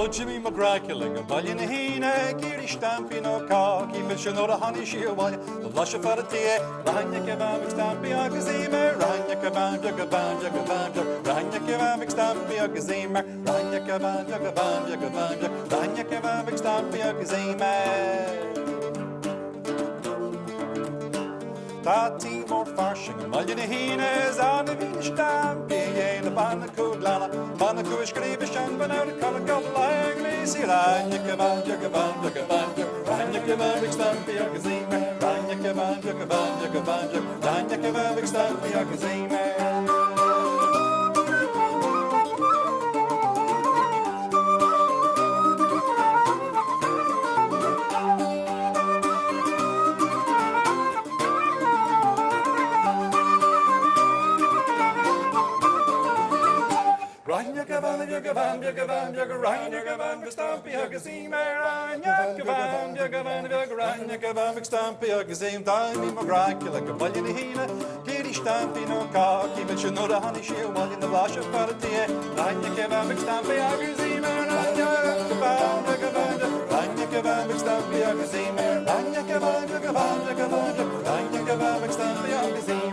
Jimmy McGrackling, a billion hina, Giri Stampino cock, he mentioned or a honey shield, the lush of a tea, Ranya Kavamik Stampy Agazima, Ranya Kavan, Jagavan, Jagavan, Ranya Kavamik Stampy Agazima, Ranya Kavan, Jagavan, Jagavan, Ranya Kavamik Stampy Agazima. Tati mor farsing, a million hines on the Vina Stampy, and a Banacudlana, Banacu Scribish and Banana Color Lang, Lazy Ranya Kavan, Jagavan, Jagavan, Ranya Kavamik Stampy Agazima, Ranya Kavan, Jagavan, Jagavan, Ranya Kavamik Stampy Agazima. Jagavan, Jagavan, Jagaran, Jagavan, Stampy Agazim, Jagavan, Jagavan, Jagaran, Jagavan, Stampy Agazim, Time McGrack, like a billion hina, Kitty Stampy no cock, even should know the honey shield while in the wash of party, Jagavan, Stampy Agazim, Jagavan, Jagavan, Jagavan, Stampy Agazim, Jagavan, Jagavan, Jagavan, Jagavan, Stampy Agazim.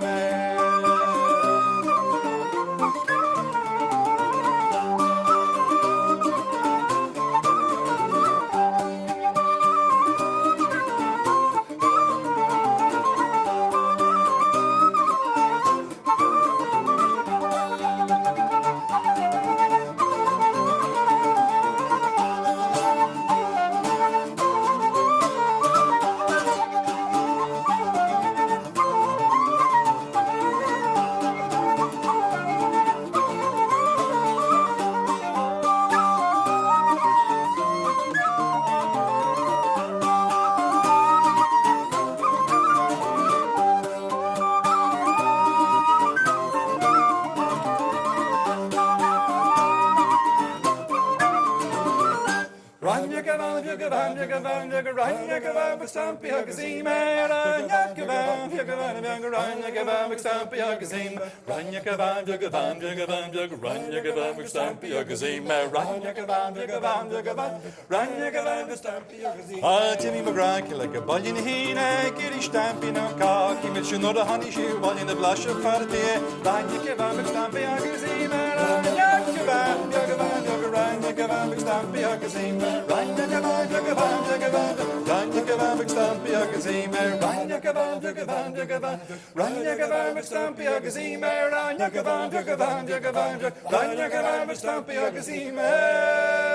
Stampy Agazim, Jagavan, Jagavan, Jagavan, Stampy Agazim, Jagavan, Jagavan, Jagavan, Jagavan, Stampy Agazim, Jagavan, Jagavan, Jagavan, Jagavan, Stampy Agazim. Jimmy McGrack, like a billion hina, Giri Stampy no cock, he mentioned no the honey shoe, while in the blush of party, Jagavan, Stampy Agazim, Jagavan, Jagavan, Jagavan, Stampy Agazim, Jagavan, Jagavan, Jagavan, Jagavan, Stampy Agazim, Jagavan, Jagavan, Jagavan, Jagavan, Stampy Agazim, Jagavan, Jagavan, Jagavan, Jagavan, Stampy Agazim.